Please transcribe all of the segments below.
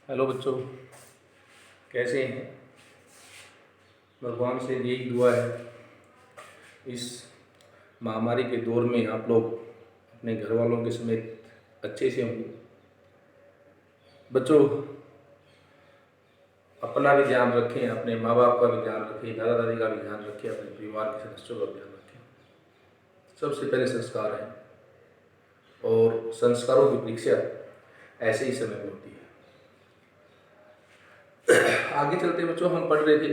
Hello बच्चों, कैसे हैं। भगवान से यही दुआ है इस महामारी के दौर में आप लोग अपने घर वालों के समेत अच्छे से होंगे। बच्चों, अपना भी ध्यान रखें, अपने माँ बाप का भी ध्यान रखें, दादा दादी का भी ध्यान रखें, अपने परिवार के सदस्यों का भी ध्यान रखें। सबसे पहले संस्कार हैं और संस्कारों की परीक्षा ऐसे ही समय में होती है। आगे चलते बच्चों, हम पढ़ रहे थे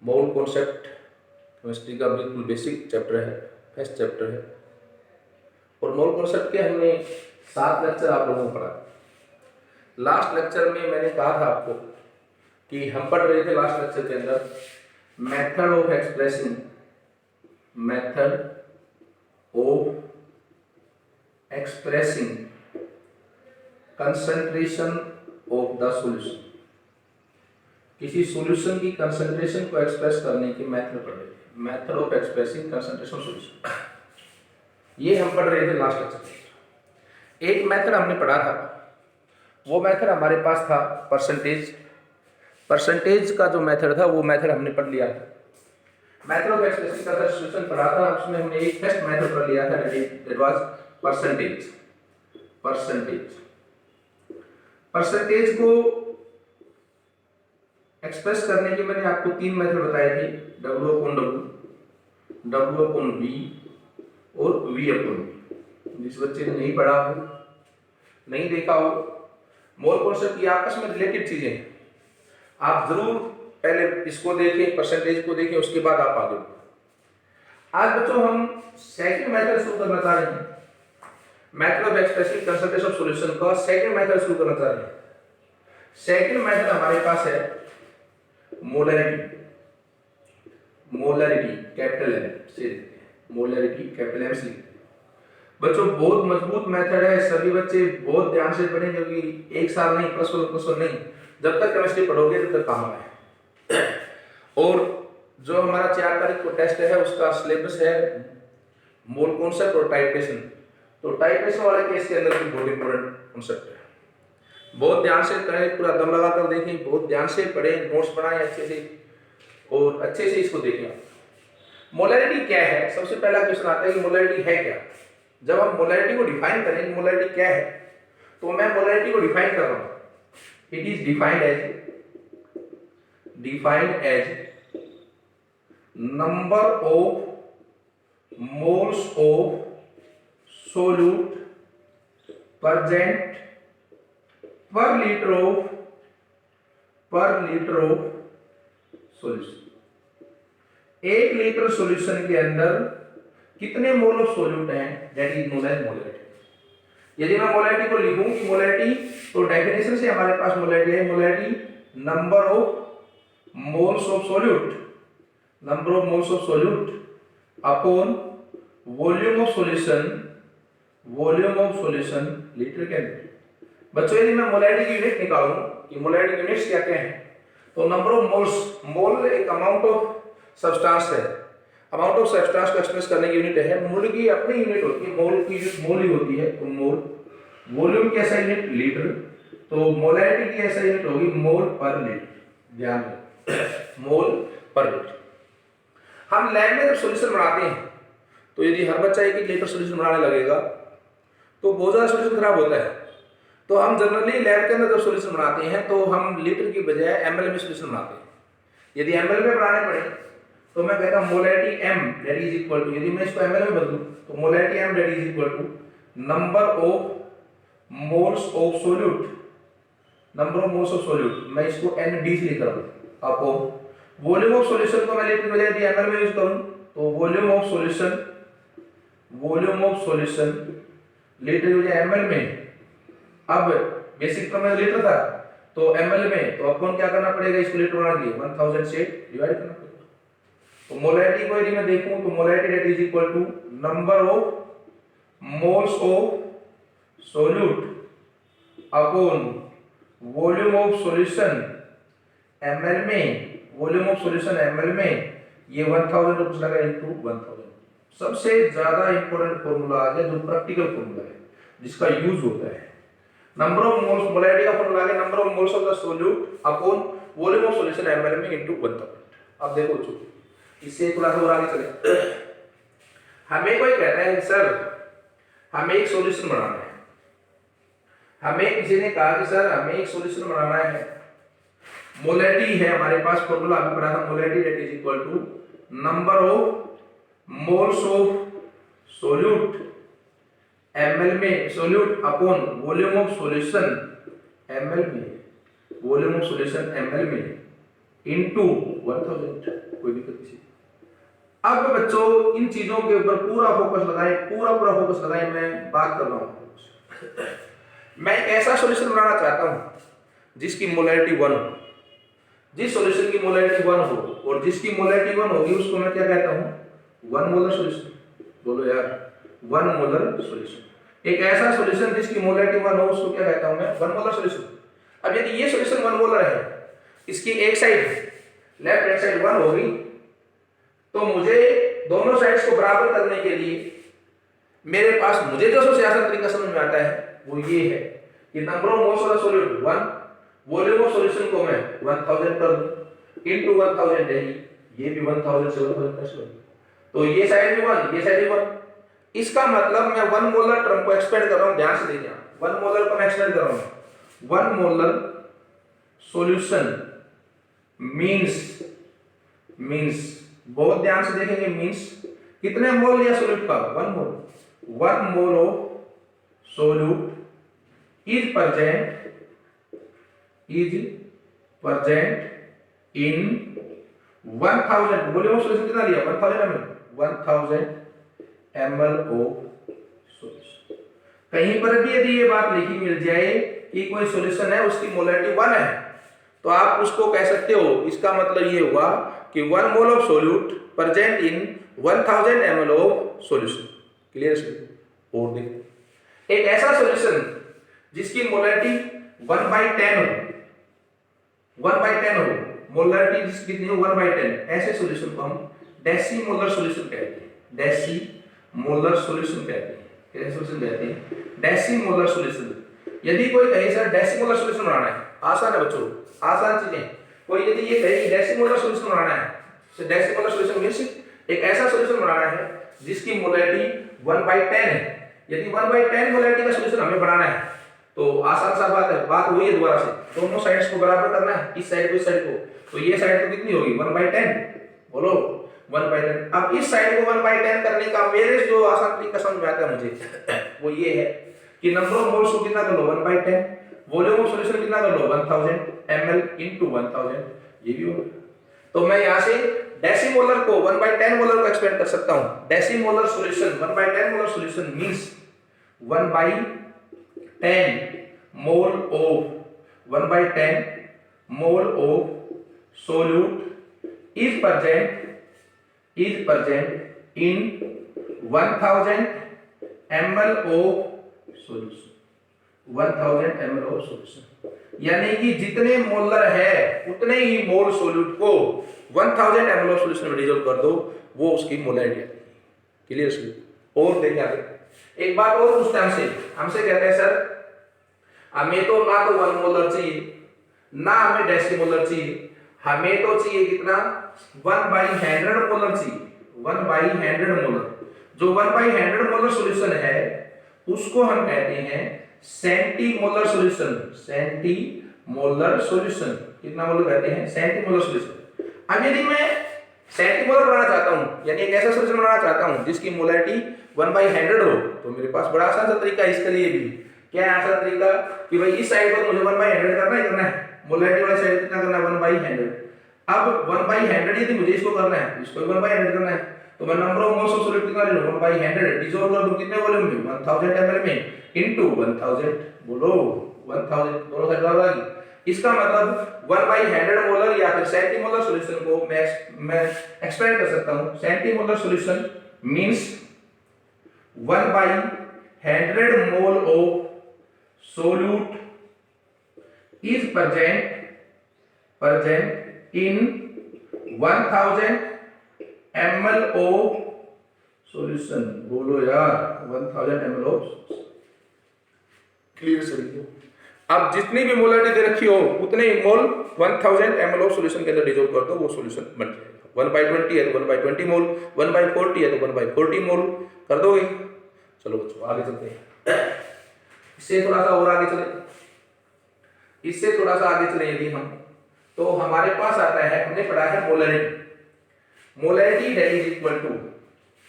मोल कॉन्सेप्ट, केमिस्ट्री का बिल्कुल बेसिक चैप्टर है, फर्स्ट चैप्टर है। और मोल कॉन्सेप्ट के हमने 7 लेक्चर आप लोगों को पढ़ा। लास्ट लेक्चर में मैंने कहा था आपको कि हम पढ़ रहे थे लास्ट लेक्चर के अंदर method of expressing concentration of the solution. किसी सॉल्यूशन की कंसंट्रेशन को एक्सप्रेस करने की मेथड पढ़ रहे थे, method of expressing concentration solution. ये हम पढ़ रहे थे लास्ट लेक्चर। एक मेथड हमने पढ़ा था, वो मेथड हमारे पास था परसेंटेज का जो मेथड था वो मेथड हमने पढ़ लिया था। Method of expressing concentration solution पढ़ा था, उसमें हमने एक फर्स्ट मेथड पढ़ लिया था, दैट वाज परसेंटेज को एक्सप्रेस करने के मैंने आपको 3 मेथड बताए थे, W/V और V/V। जिस बच्चे ने नहीं पढ़ा हो, नहीं देखा हो, मोल कॉन्सेप्ट ये आपस में रिलेटेड चीजें हैं। आप जरूर पहले इसको देखें, परसेंटेज को देखें, उसके बाद आप आगे बढ़ें। आज बच्चों हम सेकंड मेथड शुरू करना चाह रहे हैं, method of expressing concentration of solution का सेकंड मेथड शुरू करना चाह रहे हैं। सेकंड मेथड हमारे पास है मोलैरिटी कैपिटल M से लिखते हैं, मोलैरिटी कैपिटल M से लिखते हैं। बच्चों बहुत मजबूत मेथड है, सभी बच्चे बहुत ध्यान से पढ़ें, क्योंकि एक साल नहीं, +1 नहीं, जब तक केमिस्ट्री पढ़ोगे तब तक काम है। और जो हमारा 4 तारीख को टेस्ट है उसका सिलेबस है मोल कॉन्सेप्ट और टाइट्रेशन। तो टाइट्रेशन वाले केस के अंदर भी बहुत इंपॉर्टेंट कॉन्सेप्ट है। बहुत ध्यान से करें, पूरा दम लगाकर देखें, बहुत ध्यान से पढ़ें, नोट्स बनाएं अच्छे से और अच्छे से इसको देखें। मोलैरिटी क्या है, सबसे पहला क्वेश्चन आता है कि मोलैरिटी है क्या। जब हम मोलैरिटी को डिफाइन करें, मोलैरिटी क्या है, तो मैं मोलैरिटी को डिफाइन कर रहा हूं। It is defined as number of moles of solute present per liter of solution. 1 litre solution के अंदर कितने मोल ऑफ सोल्यूट हैं, that is known as molarity. यदि मैं मोलैरिटी को लिखूं कि मोलैरिटी, तो डेफिनेशन से हमारे पास मोलैरिटी है, molarity number of moles of solute upon volume of solution litre के अंदर। बच्चों यदि मैं मोलैरिटी की यूनिट निकालूं कि मोलैरिटी यूनिट्स क्या क्या हैं, तो नंबर ऑफ मोल्स, मोल एक अमाउंट ऑफ सब्सटेंस है, अमाउंट ऑफ सब्सटेंस को एक्सप्रेस करने की यूनिट है। मोल की अपनी यूनिट होती है, मोल की यूनिट मोल ही होती है, तो मोल। वॉल्यूम की ऐसा यूनिट लीटर, तो मोलैरिटी की ऐसा यूनिट होगी मोल पर लीटर। ध्यान दें, मोल पर लीटर। हम लैब में जब सॉल्यूशन बनाते हैं, तो यदि हर बच्चा 1 लीटर सॉल्यूशन बनाने लगेगा तो बहुत ज्यादा सॉल्यूशन खराब होता है। तो हम जनरली लैब के अंदर जब सॉल्यूशन बनाते हैं तो हम लीटर की बजाय ml में सॉल्यूशन बनाते हैं। यदि ml में बनाने पड़े तो मैं कहता हूं molarity M that is equal to, यदि मैं इसको ml में बदलूं तो molarity M that is equal to number of moles of solute, मैं इसको ND से लिख रहा हूं। आपको वॉल्यूम ऑफ सॉल्यूशन को मैं लीटर की बजाय यदि ml में यूज करूं तो वॉल्यूम ऑफ सॉल्यूशन लीटर की बजाय ml में, अब बेसिक तो में लीटर था तो ml में, तो अपन क्या करना पड़ेगा, इसको लीटर बनाने के लिए 1000 से डिवाइड करना पड़ेगा। तो मोलैरिटी को यदि मैं देखूं तो molarity that is equal to number of moles of solute upon volume of solution ml में, वॉल्यूम ऑफ सॉल्यूशन ml में, ये 1000 रुपीस लगा इनटू 1000। सबसे ज्यादा इंपॉर्टेंट फॉर्मूला आ गया, जो प्रैक्टिकल फॉर्मूला है जिसका यूज होता है। नंबर ऑफ मोल्स, मोलैरिटी का फॉर्मूला है number of moles of the solute upon volume of solution ml में इनटू 1000। अब देखो बच्चों, इससे थोड़ा सा और आगे चले। हमें कोई कहता है सर हमें एक सॉल्यूशन बनाना है, हमें किसी ने कहा कि सर हमें एक सॉल्यूशन बनाना है, मोलैरिटी है हमारे पास, फॉर्मूला अभी पढ़ा था, molarity that is equal to number of moles of solute ml में solute upon volume of solution ml में, वॉल्यूम ऑफ सॉल्यूशन ml में इनटू 1000। कोई दिक्कत नहीं। अब बच्चों इन चीजों के ऊपर पूरा फोकस लगाएं, पूरा फोकस लगाएं। मैं बात कर रहा हूं, मैं एक ऐसा सॉल्यूशन बनाना चाहता हूं जिसकी मोलैरिटी 1 हो, जिस सॉल्यूशन की मोलैरिटी 1 हो, और जिसकी मोलैरिटी 1 होगी उसको मैं क्या कहता हूं 1 मोलर सॉल्यूशन। बोलो यार 1 मोलर सॉल्यूशन। एक ऐसा सॉल्यूशन जिसकी मोलैरिटी 1 हो उसको क्या कहता हूं मैं 1 मोलर सॉल्यूशन। अब यदि ये सॉल्यूशन 1 मोलर है, इसकी एक साइड लेफ्ट हैंड साइड 1 होगी, तो मुझे दोनों साइड्स को बराबर करने के लिए मेरे पास मुझे जो सबसे आसान तरीका समझ में आता है वो ये है कि number of moles of solute 1, volume of solution को मैं 1000 कर दूं इनटू 1000 है, ये भी 1000 से 1000 तो ये साइड भी 1, ये साइड भी 1। इसका मतलब मैं 1 मोलर टर्म को एक्सपेंड कर रहा हूं, ध्यान से देखिए 1 मोलर को मैं एक्सपेंड कर रहा हूं। 1 मोलर सॉल्यूशन मींस बहुत ध्यान से देखेंगे, मींस कितने मोल लिया सोल्यूट का 1 मोल। 1 मोल of solute is present in 1000, volume of solution कितना लिया 1000 ml, 1000 ml ऑफ सॉल्यूशन। कहीं पर भी यदि ये बात लिखी मिल जाए कि कोई सॉल्यूशन है उसकी मोलैरिटी 1 है, तो आप उसको कह सकते हो, इसका मतलब ये हुआ कि 1 मोल of solute present in 1000 ml of solution. Clear है? और देखो एक ऐसा सॉल्यूशन जिसकी मोलैरिटी 1/10 हो, 1/10 हो, मोलैरिटी जिसकी कितनी हो 1/10, ऐसे सॉल्यूशन को हम डेसीमोलर सॉल्यूशन कहते हैं। डेसीमोलर सॉल्यूशन कहते हैं। कैसे सॉल्यूशन कहते हैं? डेसीमोलर सॉल्यूशन। यदि कोई कहे सर डेसीमोलर सॉल्यूशन बनाना है, आसान है बच्चों, आसान चीजें। कोई यदि ये कहे कि डेसीमोलर सॉल्यूशन बनाना है, तो डेसीमोलर सॉल्यूशन मींस एक ऐसा सॉल्यूशन बनाना है जिसकी मोलैरिटी 1/10 है। यदि 1/10 मोलैरिटी का सॉल्यूशन हमें बनाना है तो आसान सा बात है, बात वही है दोबारा से, दोनों साइड्स को बराबर करना है, इस साइड को इस साइड को, तो ये साइड तो कितनी होगी 1/10, बोलो 1/10। अब इस साइड को 1/10 करने का मेरे जो आसान तरीका समझ में आता है मुझे वो ये है कि नंबर ऑफ मोल्स को कितना कर लो 1/10, वॉल्यूम ऑफ सॉल्यूशन कितना कर लो 1000 ml इनटू 1000, ये भी होगा। तो मैं यहां से डेसीमोलर को 1/10 मोलर को एक्सपेंड कर सकता हूं। Decimolar solution 1/10 molar solution means 1/10 mole of 1/10 mole of solute is present in 1000 ml of solution, 1000 ml of solution. यानी कि जितने मोलर है उतने ही मोल सोल्यूट को 1000 ml ऑफ सॉल्यूशन में डिसॉल्व कर दो, वो उसकी मोलैरिटी है। क्लियर है? और देखिए आगे एक बात और पूछते हैं हमसे कहते हैं सर हमें तो ना तो 1 मोलर चाहिए ना हमें डेसीमोलर चाहिए, हमें तो चाहिए कितना 1/100 मोलर चाहिए, 1/100 मोलर। जो 1/100 मोलर सॉल्यूशन है उसको हम कहते हैं सेंटीमोलर सॉल्यूशन। सेंटीमोलर सॉल्यूशन कितना मोलर कहते हैं? Centimolar solution. अब यदि मैं सेंटीमोलर बनाना चाहता हूं, यानी एक ऐसा सॉल्यूशन बनाना चाहता हूं जिसकी मोलैरिटी 1/100 हो, तो मेरे पास बड़ा आसान सा तरीका है इसके लिए भी। क्या है आसान तरीका? कि भाई इस साइड को मुझे 1/100 करना ही करना है, मोलैरिटी वाला साइड कितना करना है 1/100। अब 1/100 यदि मुझे इसको करना है, इसको 1/100 करना है, तो मैं number of moles of solute कितना ले लूं 1/100 डिसॉल्व कर दूं कितने वॉल्यूम में 1000 ml में इनटू 1000, बोलो 1000, दोनों साइड बराबर आ गई। इसका मतलब 1/100 मोलर या फिर सेंटीमोलर सॉल्यूशन को मैं एक्सपेंड कर सकता हूं। Centimolar solution means 1/100 mole of solute is present in 1000 ml of solution, बोलो यार 1000 ml ऑफ। Clear sir? अब जितनी भी मोलरिटी दे रखी हो उतने ही मोल 1000 ml ऑफ सॉल्यूशन के अंदर डिजोल्व कर दो, वो सॉल्यूशन बन जाएगा। 1/20 है तो 1/20 मोल, 1/40 है तो 1/40 मोल कर दोगे। चलो बच्चों आगे चलते हैं, इससे थोड़ा सा और आगे चले, इससे थोड़ा सा आगे चले यदि हम, तो हमारे पास आता है, हमने पढ़ा है molarity. Molarity that is equal to,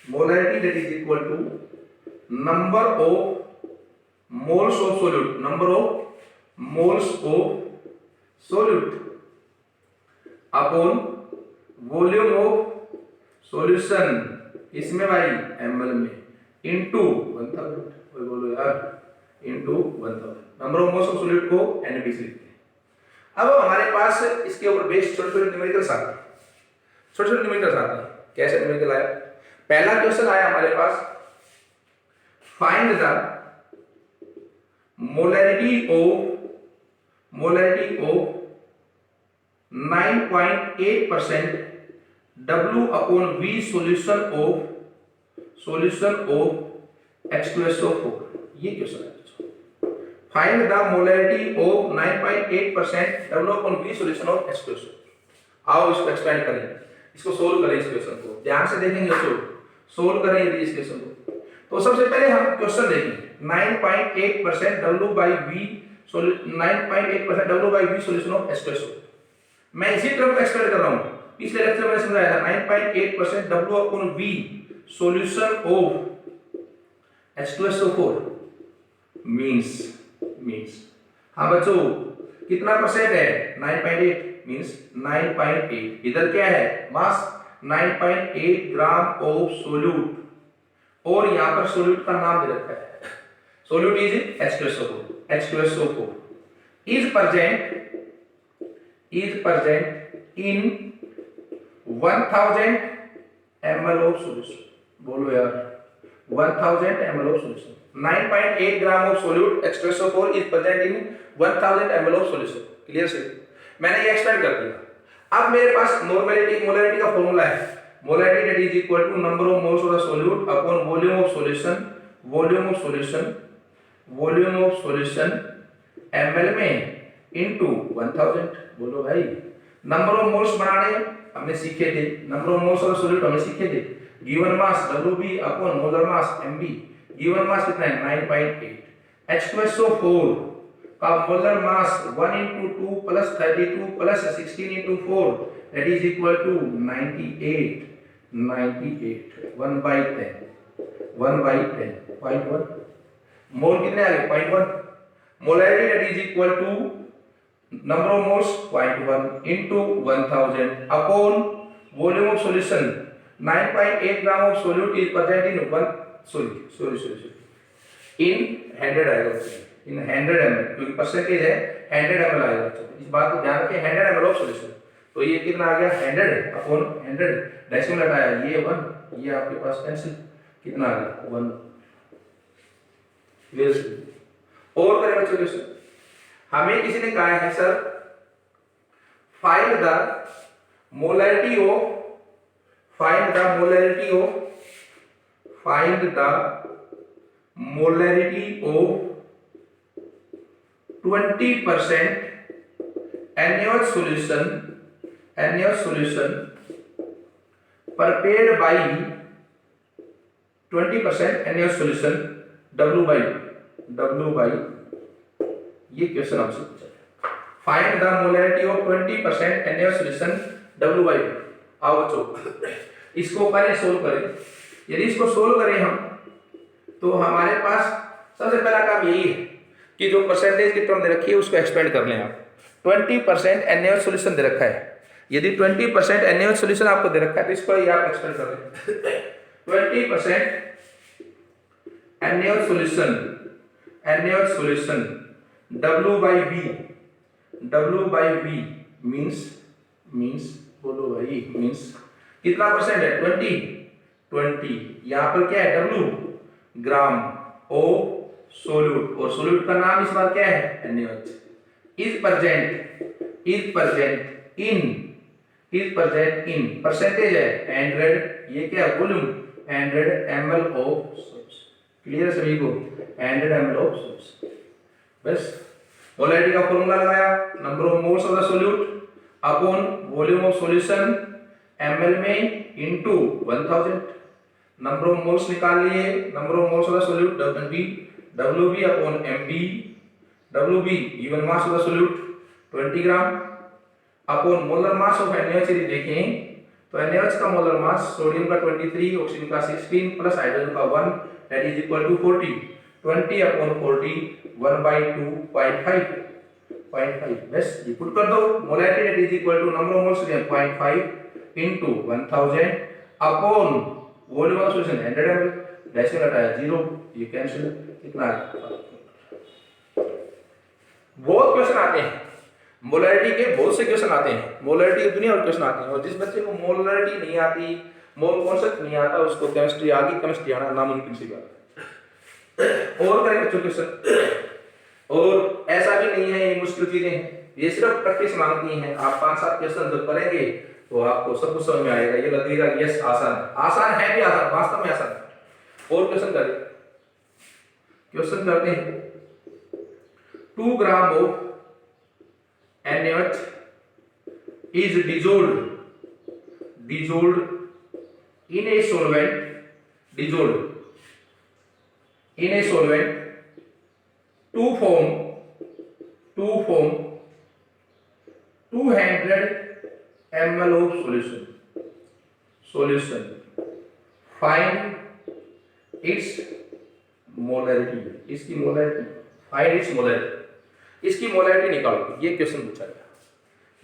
molarity that is equal to number of moles of solute, number of moles of solute upon volume of solution, इसमें भाई ml में, इनटू 1000, बोलो यार, into 1000, number of moles of solute को NB से लिखते हैं। अब हमारे पास इसके ऊपर बेस्ड छोटे छोटे न्यूमेरिकल्स आते हैं, छोटे छोटे न्यूमेरिकल्स आते हैं। कैसे न्यूमेरिकल आया? पहला क्वेश्चन आया हमारे पास, find the molarity of 9.8% W upon V solution of H2SO4। ये क्वेश्चन है। Find the molarity of 9.8% W upon V solution of H2SO4। आओ इसको एक्सपेंड करें, इसको सोल्व करें, इस क्वेश्चन को ध्यान से देखेंगे बच्चों, सोल्व करें यदि इस क्वेश्चन को। तो सबसे पहले हम क्वेश्चन देखेंगे, 9.8% W by V, 9.8% W by V solution of H2SO4। मैं इसी टर्म को एक्सपेंड कर रहा हूं, पिछले लेक्चर में मैंने समझाया था 9.8% W upon V solution of H2SO4 means हाँ बच्चों कितना परसेंट है? 9.8 मींस 9.8, इधर क्या है मास 9.8 ग्राम ऑफ सोल्यूट, और यहां पर सोल्यूट का नाम दे रखा है, solute is H2SO4 is present in 1000 ml of solution। बोलो यार 1000 ml of solution, 9.8 gram of solute H2SO4 is present in 1000 ml of solution। Clear से मैंने ये एक्सपेंड कर दिया। अब मेरे पास मोलरिटी का फॉर्मूला है, molarity that is equal to number of moles of the solute upon volume of solution ml में इनटू 1000। बोलो भाई नंबर ऑफ मोल्स बनाने हमने सीखे थे, number of moles of solute हमने सीखे थे, given mass Wb upon molar mass Mb, given mass कितना है 9.8, H2SO4 का molar mass 1 into 2 plus 32 plus 16 into 4 that is equal to 98 1 by 10 0.1 मोल कितने आ गए 0.1। Molarity that is equal to number of moles 0.1 into 1000 upon volume of solution, 9.8 gram of solute is present in in 100 आएगा, in 100 ml, क्योंकि percentage है 100 ml आएगा। इस बात को ध्यान रखें, 100 ml ऑफ सॉल्यूशन, तो ये कितना आ गया 100 अपॉन 100, डेसिमल हटाया ये 1, ये आपके पास कैंसिल, कितना आ गया 1। और करें बच्चों क्वेश्चन, हमें किसी ने कहा है sir find the molarity of 20% NaOH solution prepared by 20% NaOH solution W by ये क्वेश्चन आपसे पूछा है, find the molarity of 20% NaOH solution W by। आओ बच्चों इसको पहले सोल्व करें। यदि इसको सोल्व करें हम, तो हमारे पास सबसे पहला काम यही है कि जो परसेंटेज की टर्म दे रखी है उसको एक्सपेंड कर लें आप। 20% NaOH सॉल्यूशन दे रखा है, यदि 20% NaOH सॉल्यूशन आपको दे रखा है तो इसको ही आप एक्सपेंड कर लें। 20% NaOH solution W by V means बोलो भाई मींस कितना परसेंट है 20। यहाँ पर क्या है W ग्राम ओ सोल्यूट, और सोल्यूट का नाम इस बार क्या है NaOH। Is present in percentage है 100, ये क्या है volume 100 ml of solution. Clear सभी को 100 ml ऑफ सॉल्यूशन। बस मोलैरिटी का फॉर्मूला लगाया, number of moles of the solute upon volume of solution ml में इनटू 1000, नंबर ऑफ मोल्स निकाल लिए, number of moles of the solute WB upon MB, WB given mass of the solute 20 gram upon molar mass of NaOH। यदि देखें तो NaOH का molar mass sodium का 23, oxygen का 16 plus hydrogen का 1 that is equal to 40, 20 upon 40 1/2.5 बस ये put कर दो। Molarity that is equal to number of moles 0.5 into 1000 upon volume of solution 100 ml, decimal हटाया 0, ये कैंसिल, कितना है। बहुत क्वेश्चन आते हैं मोलैरिटी के, बहुत से क्वेश्चन आते हैं मोलैरिटी की दुनिया और क्वेश्चन आते हैं, और जिस बच्चे को मोलैरिटी नहीं आती, मोल कॉन्सेप्ट नहीं आता, उसको केमिस्ट्री आगे केमिस्ट्री आना नामुमकिन सी बात है। और करें बच्चों क्वेश्चन, और ऐसा भी नहीं है ये मुश्किल चीजें हैं, ये सिर्फ प्रैक्टिस मांगती हैं। आप 5-7 क्वेश्चन जब करेंगे तो आपको सब कुछ समझ में आएगा, ये लगेगा यस आसान है, आसान है भी आसान, वास्तव में आसान है। और क्वेश्चन करें, क्वेश्चन करते हैं 2 gram of NaOH is dissolved in a solvent to form 200 ml of solution. Find its molarity. इसकी मोलैरिटी, फाइंड इट्स मोलैरिटी, इसकी मोलैरिटी निकालो, ये क्वेश्चन पूछा गया।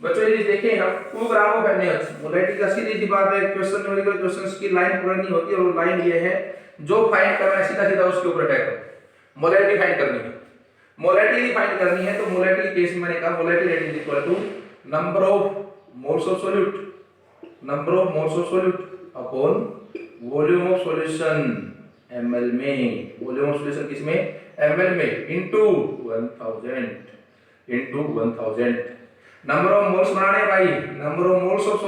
बच्चों यदि देखें हम 2 ग्राम ऑफ NaOH, मोलैरिटी का सीधी सी बात है, क्वेश्चन न्यूमेरिकल क्वेश्चंस की लाइन पूरा नहीं होती, और वो लाइन ये है जो फाइंड करना है सीधा सीधा उसके ऊपर अटैक करो। मोलैरिटी फाइंड करनी है, मोलैरिटी फाइंड करनी है तो मोलैरिटी के केस में मैंने कहा molarity rate is equal to number of moles of solute upon volume of solution ml में, वॉल्यूम ऑफ सॉल्यूशन किसमें, ml में, इनटू 1000 नंबर ऑफ मोल्स बनाने भाई, number of moles of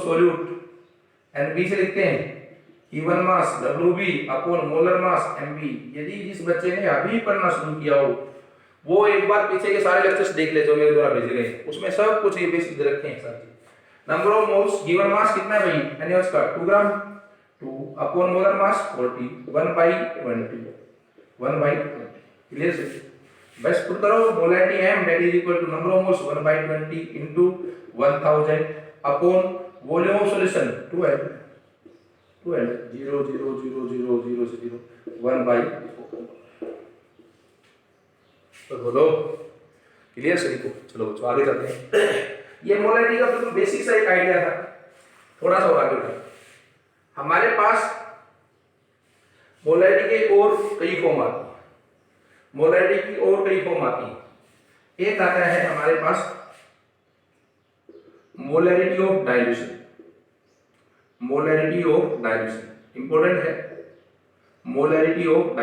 solute NB से लिखते हैं, given mass WB upon molar mass MB। यदि जिस बच्चे ने अभी पढ़ना शुरू किया हो वो एक बार पीछे के सारे लेक्चर्स देख ले जो मेरे द्वारा भेजे गए, उसमें सब कुछ ये बेसिक दे रखे हैं सारे। Number of moles, given mass कितना है भाई NaOH का 2 gram, 2 upon molar mass 40, 1/20 clear से बस पुट करो। Molarity M that is equal to number of moles 1/20 into 1000 upon volume of solution 200 1/4। तो बोलो क्लियर से लिखो। चलो बच्चों आगे चलते हैं। ये मोलैरिटी का बिल्कुल बेसिक सा एक आइडिया था, थोड़ा सा और आगे बढ़ते हैं। हमारे पास मोलैरिटी के और कई फॉर्म आती है, मोलैरिटी की और कई फॉर्म आती है। एक आता है हमारे पास मोलैरिटी ऑफ डाइल्यूशन, इंपॉर्टेंट है। मोलैरिटी ऑफ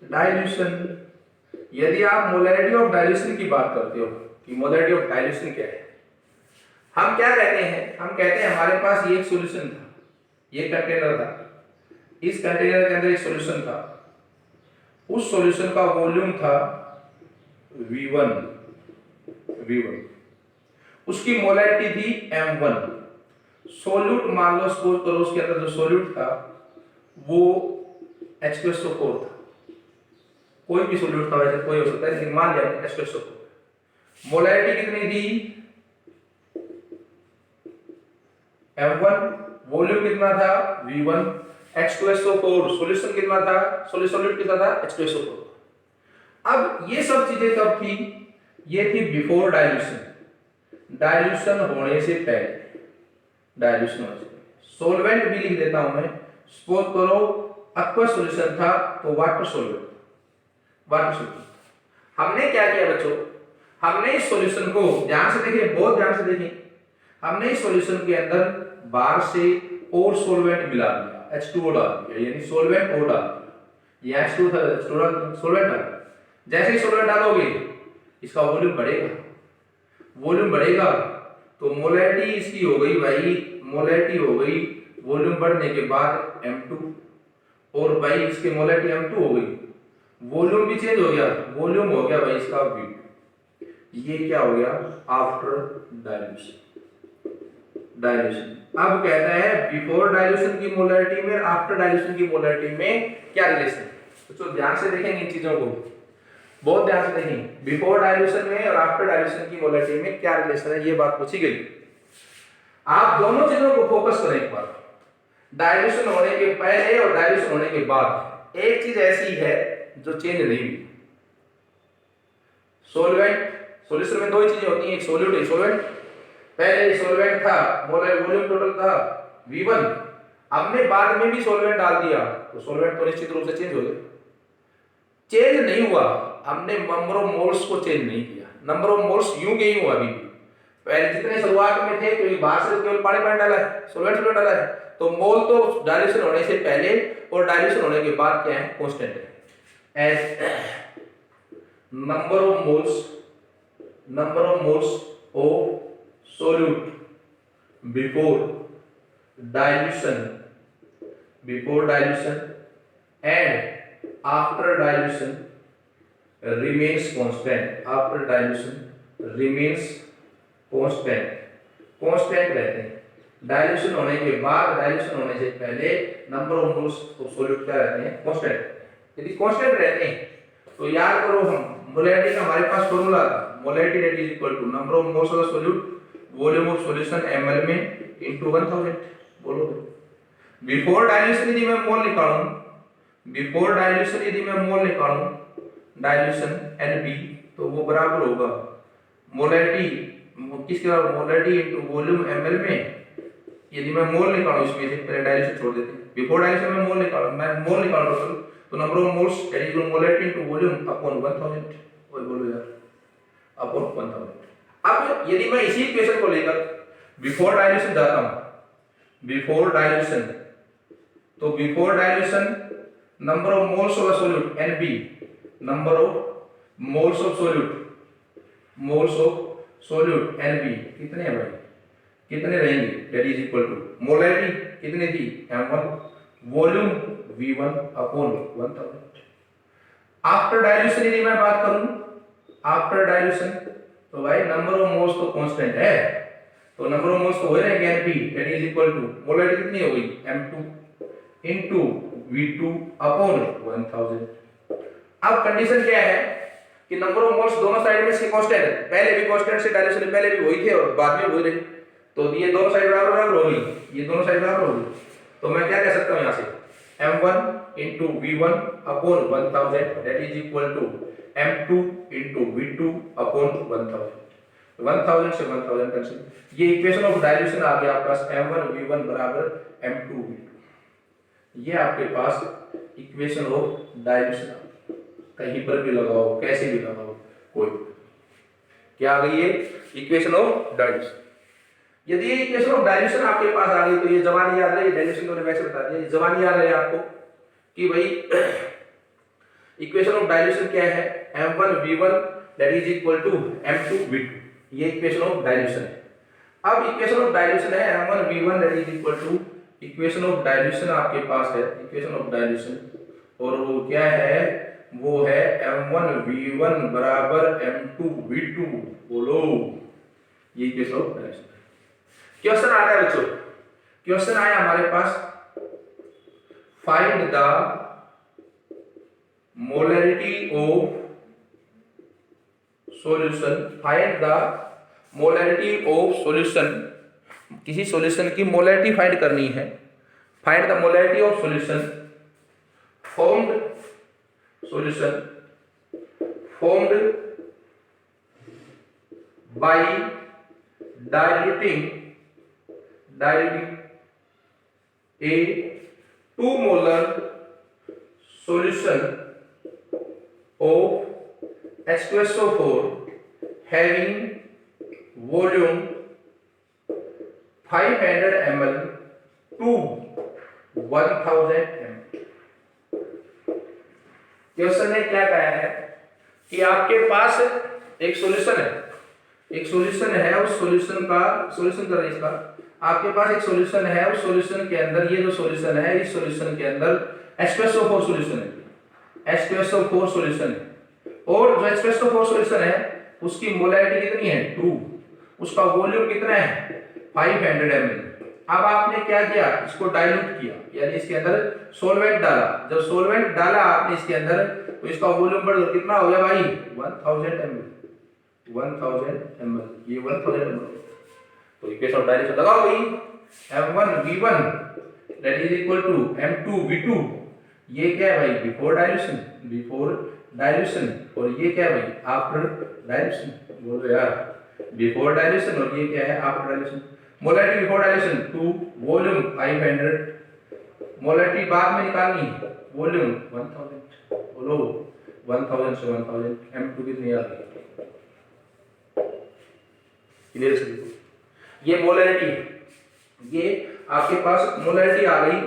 डाइल्यूशन, यदि आप मोलैरिटी ऑफ डाइल्यूशन की बात करते हो कि मोलैरिटी ऑफ डाइल्यूशन क्या है, हम क्या कहते हैं, हम कहते हैं हमारे पास ये एक सॉल्यूशन था, ये कंटेनर था, इस कंटेनर के अंदर एक सॉल्यूशन था, उस सॉल्यूशन का वॉल्यूम था V1, उसकी मोलैरिटी थी M1। सॉल्यूट मान लो सपोज करो उसके अंदर जो सॉल्यूट था वो H2SO4 था, कोई भी सॉल्यूट था, वैसे कोई हो सकता है लेकिन मान लिया H2SO4। मोलैरिटी कितनी थी M1, वॉल्यूम कितना था V1, H2SO4 सॉल्यूशन कितना था, सॉल्यूट कितना था H2SO4। अब ये सब चीजें कब थी, ये थी बिफोर डाइल्यूशन होने से पहले, सॉल्वेंट भी लिख देता हूं मैं। सपोज करो एक्वा सॉल्यूशन था तो वाटर सॉल्वेंट। हमने क्या किया बच्चों, हमने इस सॉल्यूशन को ध्यान से देखिए, बहुत ध्यान से देखिए, हमने इस सॉल्यूशन के अंदर बाहर से और सॉल्वेंट मिला दिया, H2O डाल दिया, यानी सॉल्वेंट और डाल दिया, ये H2 था, सॉल्वेंट डाल। जैसे ही सॉल्वेंट डालोगे इसका वॉल्यूम बढ़ेगा, तो मोलैरिटी इसकी हो गई भाई, मोलैरिटी हो गई वॉल्यूम बढ़ने के बाद M2, और भाई इसकी मोलैरिटी M2 हो गई, वॉल्यूम भी चेंज हो गया, वॉल्यूम हो गया भाई इसका V2। ये क्या हो गया आफ्टर डाइल्यूशन। डाइल्यूशन अब कहता है बिफोर डाइल्यूशन की मोलैरिटी में और आफ्टर डाइल्यूशन की मोलैरिटी में क्या रिलेशन। तो ध्यान से देखेंगे इन चीजों को, बहुत ध्यान से देखेंगे, बिफोर डाइल्यूशन में और आफ्टर डाइल्यूशन की मोलैरिटी में क्या रिलेशन है, ये बात पूछी गई। आप दोनों चीजों को फोकस करें एक बार, डाइल्यूशन होने के पहले और डाइल्यूशन होने के बाद। एक चीज ऐसी है जो चेंज नहीं हुई, सॉल्वेंट। सॉल्यूशन में दो ही चीजें होती हैं, एक सॉल्यूट एक सॉल्वेंट। पहले सॉल्वेंट था, वॉल्यूम टोटल था V1, हमने बाद में भी सॉल्वेंट डाल दिया तो सॉल्वेंट तो निश्चित रूप से चेंज हो गया। चेंज नहीं हुआ, हमने नंबर ऑफ मोल्स को चेंज नहीं किया, नंबर ऑफ मोल्स यूं के यूं अभी भी पहले जितने शुरुआत में थे, तो ये बाहर से केवल पानी डाला है, सॉल्वेंट डाला है, तो मोल तो डाइल्यूशन होने से पहले और डाइल्यूशन होने के बाद क्या है, कांस्टेंट है। As number of moles of solute before dilution and after dilution remains constant, after dilution remains constant रहते हैं। डाइल्यूशन होने के बाद, डाइल्यूशन होने से पहले number of moles of solute क्या रहते हैं, कांस्टेंट। यदि कांस्टेंट रहते हैं तो याद करो, हम मोलैरिटी का हमारे पास फॉर्मूला था, molarity that is equal to number of moles of the solute volume of solution ml में इनटू 1000। बोलो बिफोर डाइल्यूशन यदि मैं मोल निकालूं, बिफोर डाइल्यूशन यदि मैं मोल निकालूं, डाइल्यूशन NB, तो वो बराबर होगा मोलैरिटी किसके बराबर, मोलैरिटी इनटू वॉल्यूम ml में। यदि मैं मोल निकालूं इसमें से, पहले डाइल्यूशन छोड़ देते हैं, बिफोर डाइल्यूशन में मोल निकालूं, मैं मोल निकाल रहा हूं, तो number of moles that is molarity into volume upon 1000। वही बोलो यार, अपॉन 1000। अब यदि मैं इसी इक्वेशन को लेकर बिफोर डाइल्यूशन जाता हूं, बिफोर डाइल्यूशन, तो before dilution number of moles of solute NB, number of moles of solute NB कितने हैं भाई, कितने रहेंगे, that is equal to molarity कितनी थी M1, volume V1 upon 1000। After dilution यदि मैं बात करूं, आफ्टर डाइल्यूशन, तो भाई नंबर ऑफ मोल्स तो कांस्टेंट है, तो नंबर ऑफ मोल्स तो हो रहेंगे NP, that is equal to molarity कितनी हो गई M2 इनटू V2 अपॉन 1000। अब कंडीशन क्या है कि नंबर ऑफ मोल्स दोनों साइड में इसके कांस्टेंट है, पहले भी कांस्टेंट से डाइल्यूशन पहले भी वही थे और बाद में वही रहे, तो ये दोनों साइड बराबर हो गई, ये दोनों साइड बराबर हो गई, तो मैं क्या कह सकता हूं यहां से M1 into V1 upon 1000 that is equal to M2 into V2 upon 1000। 1000 से 1000 कैंसिल, ये इक्वेशन ऑफ डाइल्यूशन आ गया आपके पास M1 V1 बराबर M2 V2। ये आपके पास इक्वेशन ऑफ डाइल्यूशन, कहीं पर भी लगाओ, कैसे भी लगाओ, कोई क्या आ गई है, इक्वेशन ऑफ डाइल्यूशन। यदि ये इक्वेशन ऑफ डाइल्यूशन आपके पास आ गई तो ये जवानी याद रहे, डाइल्यूशन तो वैसे बता दिया, जवानी याद रहे आपको कि भाई इक्वेशन ऑफ डाइल्यूशन क्या है, M1 V1 that is equal to M2 V2, ये इक्वेशन ऑफ डाइल्यूशन है। अब इक्वेशन ऑफ डाइल्यूशन है M1 V1 that is equal to, equation of dilution आपके पास है, इक्वेशन ऑफ डाइल्यूशन, और वो क्या है, वो है M1 V1 बराबर M2 V2। बोलो, ये इक्वेशन ऑफ डाइल्यूशन। क्वेश्चन आता है बच्चों, क्वेश्चन आया हमारे पास, find the molarity of solution, find the molarity of solution, किसी सॉल्यूशन की मोलैरिटी फाइंड करनी है, find the molarity of solution formed, solution formed by diluting a 2 molar solution of H2SO4 having volume 500 ml to 1000 ml। Question ने क्या कहा है कि आपके पास एक सॉल्यूशन है, एक सॉल्यूशन है, उस सॉल्यूशन का सॉल्यूशन कर इसका, आपके पास एक सॉल्यूशन है, उस सॉल्यूशन के अंदर, ये जो सॉल्यूशन है, इस सॉल्यूशन के अंदर H2SO4 सॉल्यूशन है, H2SO4 सॉल्यूशन है, और जो H2SO4 सॉल्यूशन है उसकी मोलैरिटी कितनी है 2, उसका वॉल्यूम कितना है 500 ml। अब आपने क्या किया, इसको डाइल्यूट किया, यानी इसके अंदर सॉल्वेंट डाला। जब सॉल्वेंट डाला आपने इसके अंदर तो इसका वॉल्यूम बढ़ कितना हो गया भाई 1000 ml, 1000 ml, ये 1000 ml। तो इक्वेशन ऑफ डाइल्यूशन लगाओ भाई, M1V1 that is equal to M2V2। ये क्या है भाई बिफोर डाइल्यूशन, बिफोर डाइल्यूशन, और ये क्या है भाई आफ्टर डाइल्यूशन। बोलो यार, बिफोर डाइल्यूशन और ये क्या है after dilution. Molarity before dilution 2, volume 500, molarity बाद में निकालनी, वॉल्यूम 1000। बोलो 1000 से 1000, M2 कितनी आ गई, क्लियर से देखो। ये मोलैरिटी, ये आपके पास मोलैरिटी आ गई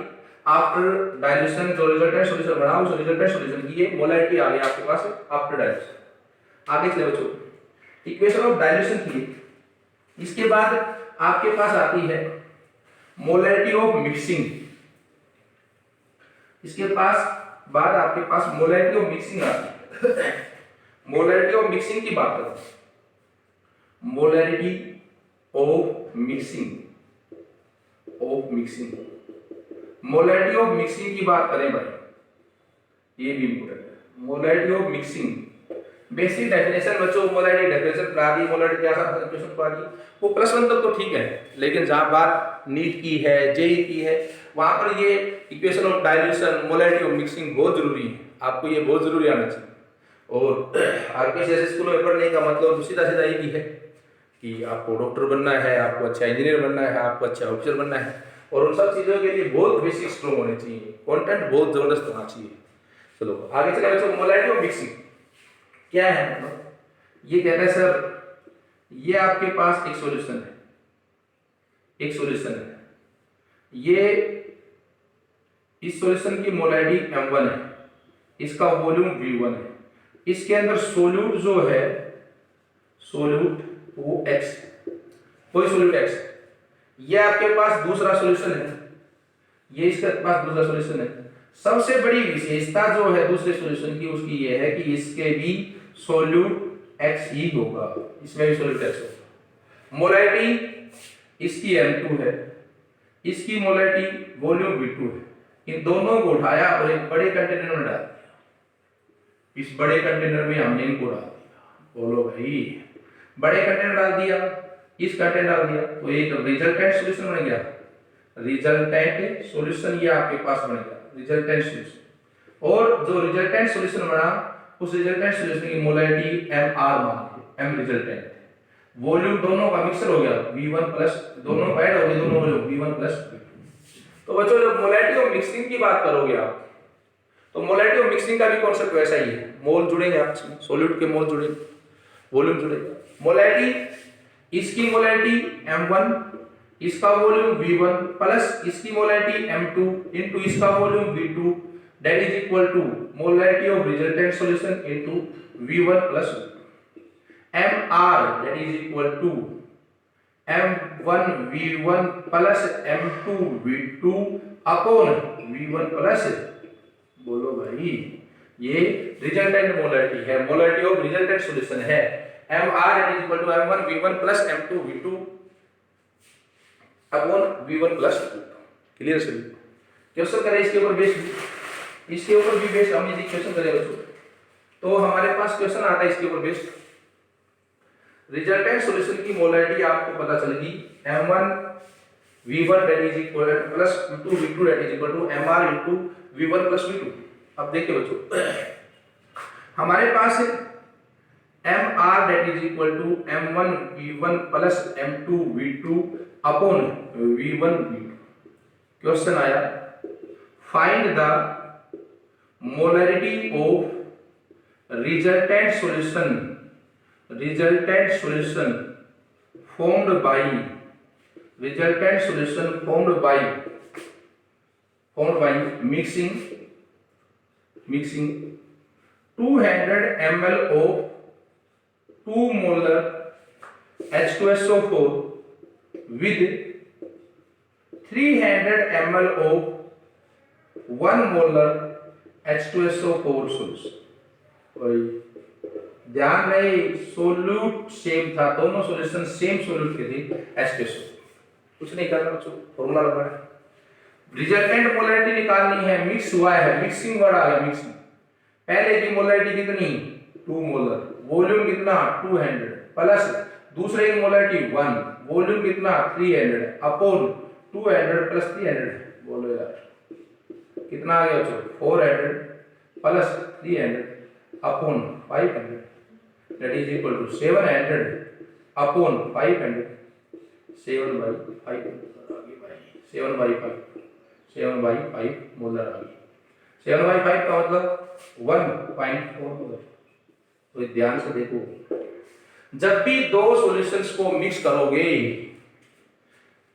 आफ्टर डाइल्यूशन, जो रिजल्टेंट सॉल्यूशन बना उस रिजल्टेंट सॉल्यूशन की ये मोलैरिटी आ गई आपके पास आफ्टर डाइल्यूशन। आगे चले बच्चों, इक्वेशन ऑफ डाइल्यूशन की, इसके बाद आपके पास आती है मोलैरिटी ऑफ मिक्सिंग। इसके पास बाद आपके पास मोलैरिटी ऑफ मिक्सिंग आती है। मोलैरिटी ऑफ मिक्सिंग की बात करें, molarity of mixing, of mixing, molarity of mixing की बात करें भाई, ये भी इंपॉर्टेंट है। Molarity of mixing, basic definition बच्चों, मोलैरिटी डेफिनेशन पढ़ा दी, मोलैरिटी क्या सा डेफिनेशन पढ़ा दी, वो +1 तक तो ठीक है, लेकिन जहां बात नीट की है, जेई की है, वहां पर ये equation of dilution, molarity of mixing बहुत जरूरी है, आपको ये बहुत जरूरी आना चाहिए। और आरपीएसएस स्कूल में पढ़ने का मतलब सीधा सीधा ये है कि आपको डॉक्टर बनना है, आपको अच्छा इंजीनियर बनना है, आपको अच्छा ऑफिसर बनना है, और उन सब चीज़ों के लिए बहुत बेसिक स्ट्रॉन्ग होने चाहिए, कंटेंट बहुत जबरदस्त होना चाहिए। चलो आगे चले बच्चों, मोलैरिटी ऑफ मिक्सिंग क्या है, मतलब ये कहता है सर ये आपके पास एक सॉल्यूशन है, एक सॉल्यूशन है, ये इस सॉल्यूशन की मोलैरिटी M1 है, इसका वॉल्यूम V1 है, इसके अंदर सोल्यूट जो है, सोल्यूट वो X, कोई सोल्यूट X, ये आपके पास दूसरा सॉल्यूशन है, ये इसके पास दूसरा सॉल्यूशन है। सबसे बड़ी विशेषता जो है दूसरे सॉल्यूशन की उसकी ये है कि इसके भी सोल्यूट X ही होगा, इसमें भी सोल्यूट X होगा। मोलैरिटी इसकी M2 है, इसकी मोलैरिटी वॉल्यूम V2 है, इन दोनों को उठाया और एक बड़े कंटेनर में डाल दिया, इस बड़े कंटेनर में हमने इनको डाल दिया। बोलो भाई, बड़े कंटेनर डाल दिया, इस कंटेनर डाल दिया, तो एक रिजल्टेंट सॉल्यूशन बन गया, रिजल्टेंट सॉल्यूशन ये आपके पास बन गया रिजल्टेंट सॉल्यूशन। और जो रिजल्टेंट सॉल्यूशन बना उस रिजल्टेंट सॉल्यूशन की मोलैरिटी MR मान के, M रिजल्टेंट, वॉल्यूम दोनों का मिक्सर हो गया V1 प्लस, दोनों ऐड हो गए, दोनों वॉल्यूम V1 प्लस V2। तो बच्चों जब मोलैरिटी ऑफ मिक्सिंग की बात करोगे आप, तो मोलैरिटी ऑफ मिक्सिंग का भी कॉन्सेप्ट वैसा ही है, मोल जुड़ेंगे आपस में, सॉल्यूट के मोल जुड़ेंगे, वॉल्यूम जुड़ेगा। मोलैरिटी, इसकी मोलैरिटी M1, इसका वॉल्यूम V1 प्लस इसकी मोलैरिटी M2 इनटू इसका volume V2 that is equal to molarity of resultant solution into V1 plus MR that is equal to M1V1 plus M2V2 upon V1 plus, बोलो भाई, ये resultant molarity है, molarity of resultant solution है, MR is equal to M1V1 plus M2V2 upon V1 plus V2। Clear सभी? Question करें इसके ऊपर based, इसके ऊपर भी बेस्ड हम यदि क्वेश्चन करें बच्चों, तो हमारे पास क्वेश्चन आता है इसके ऊपर बेस्ड, रिजल्टेंट सॉल्यूशन की मोलैरिटी आपको पता चलेगी M1V1 that is equal plus M2V2 that is equal to MR into V1 plus V2। अब देखिए बच्चों, हमारे पास MR that is equal to M1V1 plus M2V2 upon V1 V2। Question आया, find the molarity of resultant solution, resultant solution formed by, resultant solution formed by mixing 200 ml of 2 molar H2SO4 with 300 ml of 1 molar H2SO4 solution. वही ध्यान रहे solute same था, दोनों solution same solute के थे H2SO। कुछ नहीं करना बच्चों, फॉर्मूला लगाना है। रिजल्टेंट मोलैरिटी निकालनी है, मिक्स हुआ है, मिक्सिंग वर्ड आ गया मिक्सिंग। पहले की मोलैरिटी कितनी 2 मोलर, वॉल्यूम कितना 200 प्लस दूसरे की मोलैरिटी 1, वॉल्यूम कितना 300 अपॉन 200 प्लस 300, बोलो यार कितना आ गया बच्चों 400 plus 300 upon 500 that is equal to 700 upon 500, 7/5 7/5 molar आ गई। 7/5 का मतलब 1.4 मोलर। तो ध्यान से देखो, जब भी दो सॉल्यूशंस को मिक्स करोगे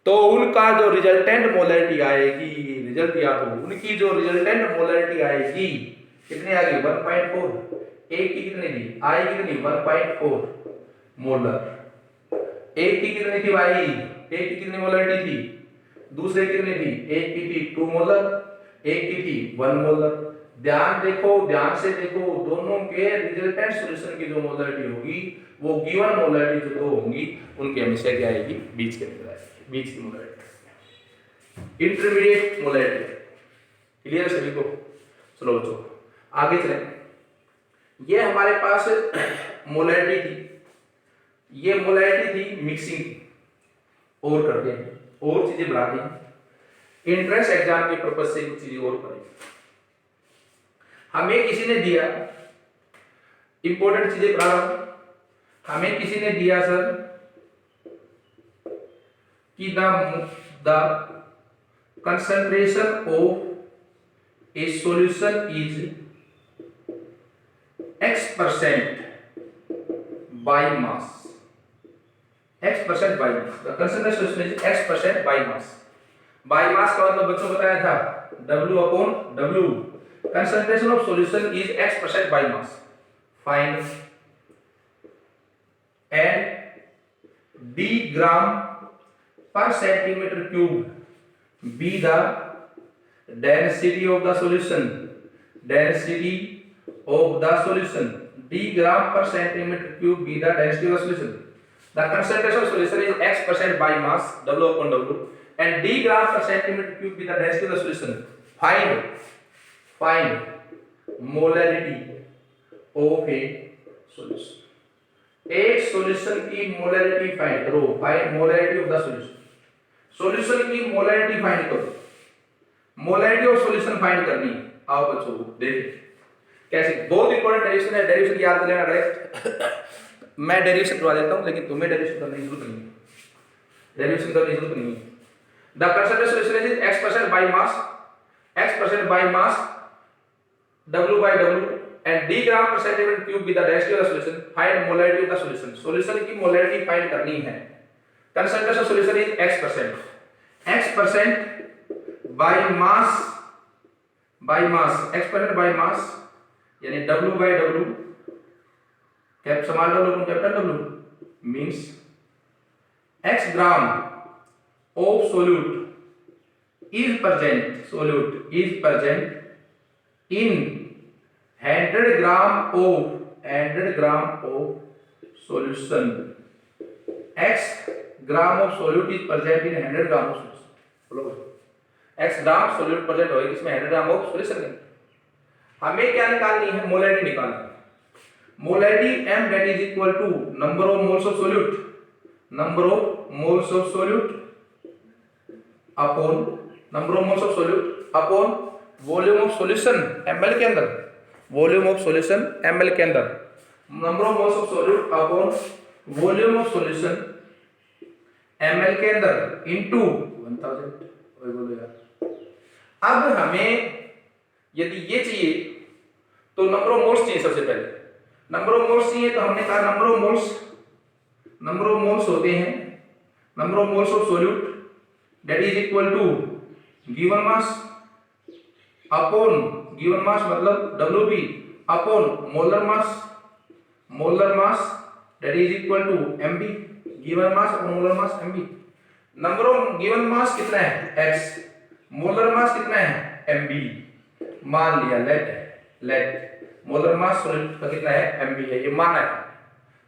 तो उनका जो रिजल्टेंट मोलैरिटी आएगी, रिजल्ट याद हो, उनकी जो रिजल्टेंट मोलैरिटी आएगी कितनी आ गई 1.4। एक की कितनी थी आई कितनी 1.4 मोलर, एक की कितनी थी भाई, एक की कितनी मोलैरिटी थी, दूसरे कितनी थी, एक की थी 2 मोलर, एक की थी 1 मोलर। ध्यान देखो, ध्यान से देखो, दोनों के रिजल्टेंट सॉल्यूशन की जो मोलैरिटी होगी वो गिवन मोलैरिटी जो दो होंगी उनकी हमेशा क्या आएगी बीच के अंदर आएगी, बीच की मोलैरिटी, इंटरमीडिएट मोलैरिटी। क्लियर सभी को? चलो बच्चों आगे चलें। ये हमारे पास मोलैरिटी थी, ये मोलैरिटी थी मिक्सिंग और करते हैं और चीजें बढ़ाते हैं, एंट्रेंस एग्जाम के पर्पज से कुछ चीजें और करेंगे। हमें किसी ने दिया, इंपॉर्टेंट चीजें पढ़ा रहा हूं, हमें किसी ने दिया सर कि the concentration of A solution is X% by mass, X% by mass, the concentration is X% by mass। by mass का मतलब बच्चों बताया था W upon W, concentration of solution is X% by mass। find and D gram per centimeter cube be the density of the solution, density of the solution, D gram per centimeter cube be the density of the solution। The concentration of solution is X% by mass W upon W and D gram per centimeter cube be the density of the solution। Find molarity of a solution। एक solution की molarity find करो, find molarity of the solution. Solution की molarity find करो, molarity of solution find करनी। आओ बच्चों देखिए कैसे, बहुत इंपॉर्टेंट डेरिवेशन है, डेरिवेशन याद कर लेना डायरेक्ट। मैं डेरिवेशन करवा देता हूं लेकिन तुम्हें डेरिवेशन करने की जरूरत नहीं है, डेरिवेशन करने की जरूरत नहीं है। The concentration solution is X% by mass, X% by mass W by W and D gram per centimeter cube with the density of the solution। Find molarity of the solution। Solution की molarity find करनी है। Concentration solution is X%, X% by mass, X% by mass यानी W by W, cap small W capital W means X gram of solute is present in 100 gram of solution। X gram of solute is present in 100 gram of solution। बोलो X gram solute present होगा इसमें 100 gram of solution है। हमें क्या निकालनी है, molarity निकालनी है। Molarity M that is equal to number of moles of solute, number of moles of solute upon number of moles of solute upon volume of solution ml के अंदर, volume of solution ml के अंदर, number of moles of solute upon volume of solution ml के अंदर into 1000। बोलो यार, अब हमें यदि ये चाहिए तो नंबर ऑफ मोल्स चाहिए। सबसे पहले नंबर ऑफ मोल्स चाहिए तो हमने कहा नंबर ऑफ मोल्स होते हैं number of moles of solute that is equal to given mass upon, given mass मतलब WB upon molar mass that is equal to MB, given mass upon molar mass MB। Number of given mass कितना है X, molar mass कितना है mb, मान लिया late molar mass solute का कितना है mb है, ये माना है।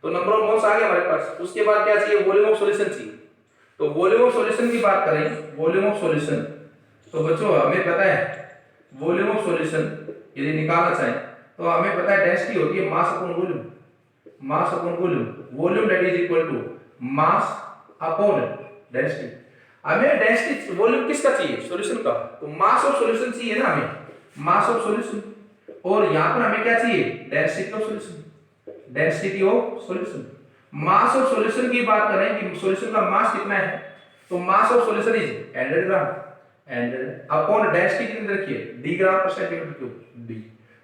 तो नंबर ऑफ मोल्स आ गया हमारे पास। उसके बाद क्या चाहिए, वॉल्यूम ऑफ सॉल्यूशन चाहिए। तो वॉल्यूम ऑफ सॉल्यूशन की बात करें, वॉल्यूम ऑफ सॉल्यूशन, तो बच्चों हमें पता है वॉल्यूम ऑफ सॉल्यूशन यदि निकालना चाहें तो हमें पता है डेंसिटी होती है mass upon volume, mass upon volume, volume that is equal to mass upon density. हमें डेंसिटी वॉल्यूम किसका चाहिए, सॉल्यूशन का, तो मास ऑफ सॉल्यूशन चाहिए ना हमें, मास ऑफ सॉल्यूशन। और यहां पर हमें क्या चाहिए, density of solution, density of solution. Mass of solution की बात करें कि सॉल्यूशन का मास कितना है, तो mass of solution is 100 gram, 100 upon density कितनी रखिए, d ग्राम पर सेंटीमीटर क्यूब d।